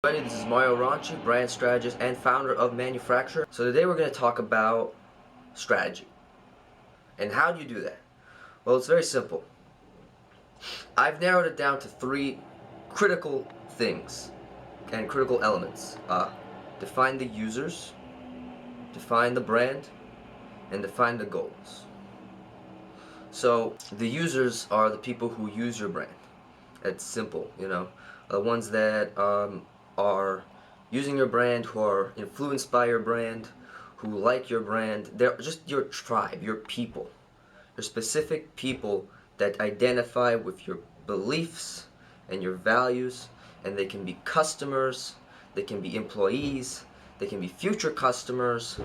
This is Mario Ranchi, brand strategist and founder of Manufacturer. So today we're going to talk about strategy. And how do you do that? Well, it's very simple. I've narrowed it down to three critical things and critical elements. Define the users, define the brand, and define the goals. So the users are the people who use your brand. It's simple, the ones that are using your brand, who are influenced by your brand, who like your brand. They're just your tribe, your people, your specific people that identify with your beliefs and your values. And they can be customers, they can be employees, they can be future customers,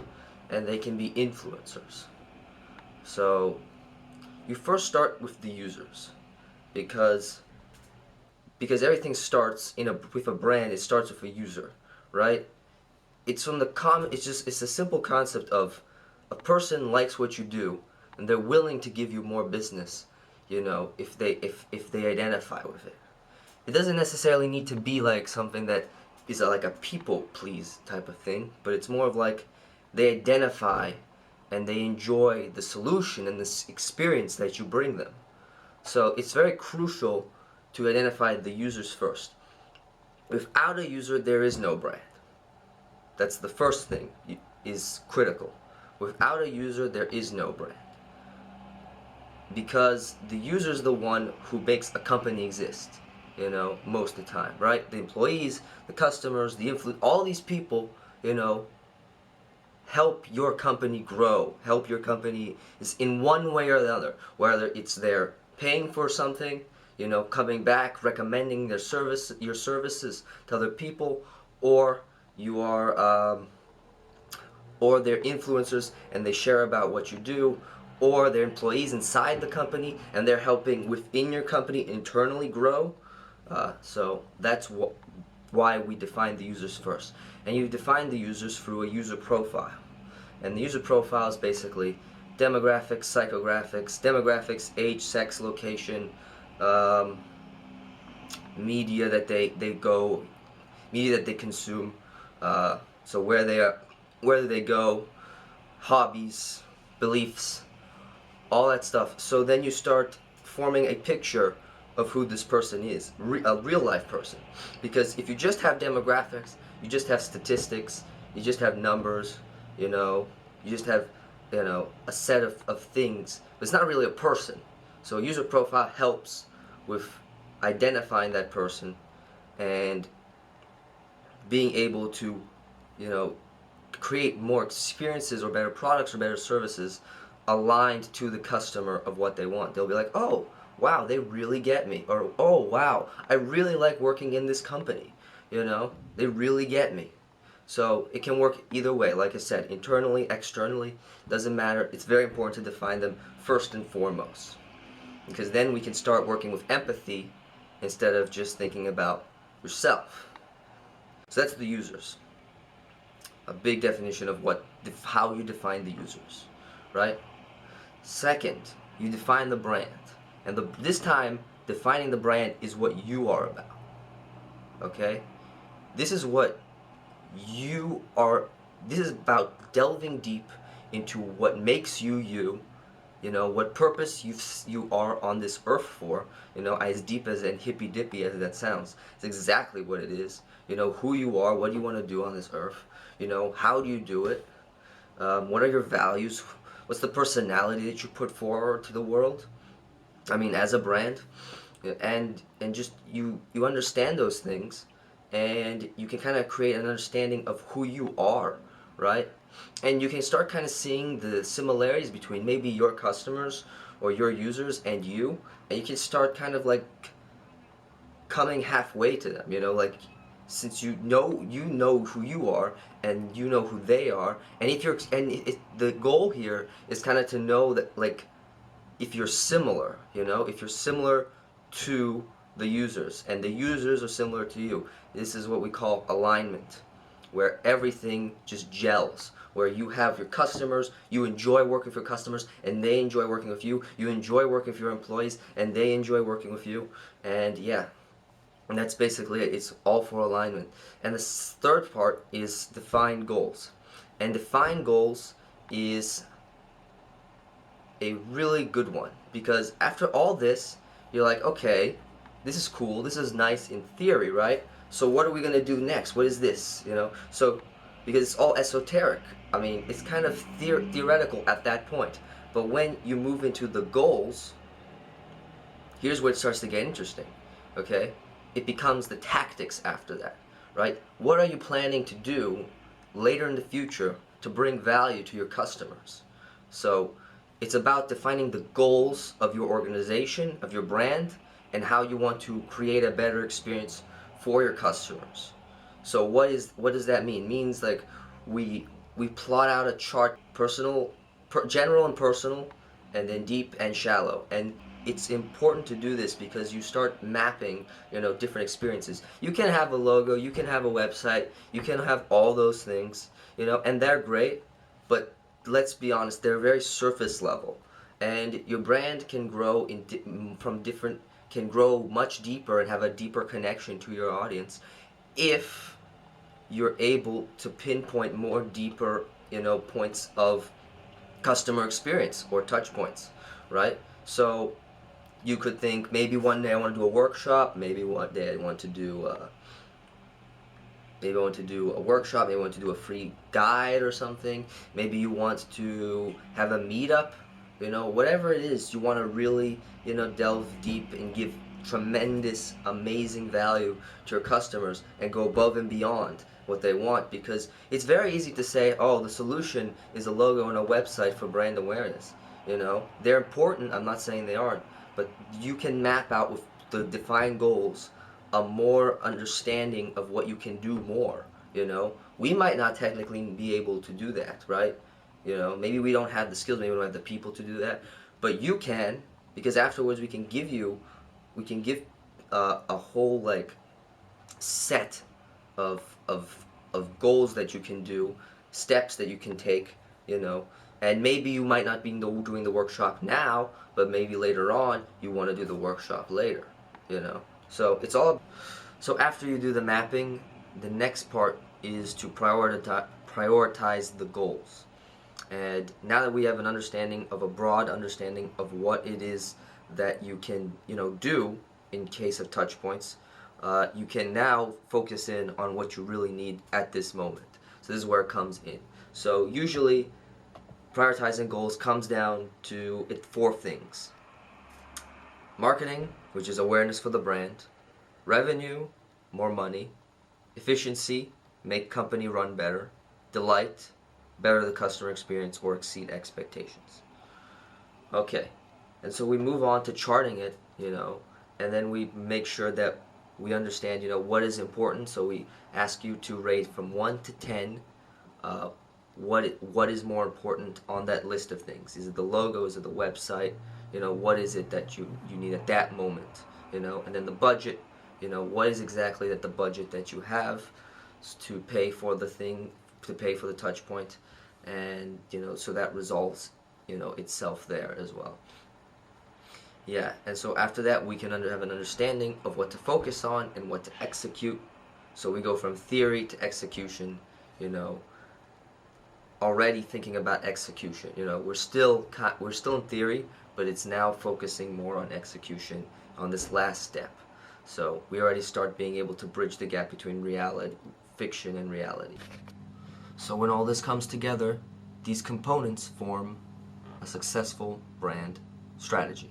and they can be influencers. So you first start with the users, because everything starts with a brand. It starts with a user, right? It's a simple concept of a person likes what you do and they're willing to give you more business, if they identify with it. It doesn't necessarily need to be like something that is like a people please type of thing, but it's more of like they identify and they enjoy the solution and this experience that you bring them. So it's very crucial to identify the users first. Without a user, there is no brand. That's the first thing, is critical. Without a user, there is no brand. Because the user is the one who makes a company exist, most of the time, right? The employees, the customers, the all these people, help your company grow, help your company is in one way or the other, whether it's they're paying for something, coming back, recommending your services to other people, or you are, or they're influencers and they share about what you do, or they're employees inside the company and they're helping within your company internally grow. So that's why we define the users first. And you define the users through a user profile. And the user profile is basically demographics, psychographics, demographics, age, sex, location, media that media that they consume, so where they go, hobbies, beliefs, all that stuff. So then you start forming a picture of who this person is, a real life person. Because if you just have demographics, you just have statistics, you just have numbers, you just have a set of things, but it's not really a person. So a user profile helps with identifying that person and being able to, create more experiences or better products or better services aligned to the customer of what they want. They'll be like, oh, wow, they really get me. Or, oh, wow, I really like working in this company. They really get me. So it can work either way. Like I said, internally, externally, doesn't matter. It's very important to define them first and foremost, because then we can start working with empathy instead of just thinking about yourself. So that's the users. A big definition of how you define the users, right? Second, you define the brand. And this time, defining the brand is what you are about. Okay? This is what you are. This is about delving deep into what makes you you. What purpose you are on this earth for. As deep as and hippy dippy as that sounds, it's exactly what it is. Who you are, what you want to do on this earth. How do you do it? What are your values? What's the personality that you put forward to the world? As a brand, and just you understand those things, and you can kind of create an understanding of who you are, right? And you can start kind of seeing the similarities between maybe your customers or your users and you can start kind of like coming halfway to them, like, since you know who you are and you know who they are, and the goal here is kind of to know that, like, if you're similar, if you're similar to the users and the users are similar to you, this is what we call alignment, where everything just gels, where you have your customers, you enjoy working for customers and they enjoy working with you, you enjoy working with your employees and they enjoy working with you, and yeah, And that's basically it. It's all for alignment. And the third part is define goals. And define goals is a really good one, because after all this, you're like, okay, this is cool, this is nice in theory, right? So what are we going to do next? What is this? So because it's all esoteric. I mean, it's kind of theoretical at that point. But when you move into the goals, here's where it starts to get interesting. Okay? It becomes the tactics after that, right? What are you planning to do later in the future to bring value to your customers? So it's about defining the goals of your organization, of your brand, and how you want to create a better experience for your customers. So what does that mean? It means like we plot out a chart, general and personal, and then deep and shallow. And it's important to do this because you start mapping, different experiences. You can have a logo, you can have a website, you can have all those things, and they're great, but let's be honest, they're very surface level. And your brand can grow can grow much deeper and have a deeper connection to your audience if you're able to pinpoint more deeper, points of customer experience or touch points, right? So you could think, maybe one day I want to do a workshop, maybe one day I want to do maybe I want to do a workshop, maybe I want to do a free guide or something, maybe you want to have a meetup, whatever it is, you want to really, delve deep and give tremendous, amazing value to your customers and go above and beyond what they want, because it's very easy to say, oh, the solution is a logo and a website for brand awareness. They're important, I'm not saying they aren't, but you can map out with the defined goals a more understanding of what you can do more. We might not technically be able to do that, right? Maybe we don't have the skills, maybe we don't have the people to do that, but you can, because afterwards we can give a whole like set of goals that you can do, steps that you can take, and maybe you might not be doing the workshop now, but maybe later on you want to do the workshop later, So it's all. So after you do the mapping, the next part is to prioritize the goals. And now that we have an understanding of a broad understanding of what it is that you can, do in case of touch points, you can now focus in on what you really need at this moment. So this is where it comes in. So usually, prioritizing goals comes down to 4 things. Marketing, which is awareness for the brand. Revenue, more money. Efficiency, make company run better. Delight, better the customer experience or exceed expectations. Okay, and so we move on to charting it, and then we make sure that we understand, what is important. So we ask you to rate from 1 to 10 what is more important on that list of things. Is it the logo? Is it the website? What is it that you need at that moment? And then the budget, what is exactly the budget that you have to pay for the thing, to pay for the touch point, and so that resolves itself there as well. Yeah, and so after that we can have an understanding of what to focus on and what to execute. So we go from theory to execution, already thinking about execution. We're still in theory, but it's now focusing more on execution on this last step. So we already start being able to bridge the gap between reality, fiction, and reality. So when all this comes together, these components form a successful brand strategy.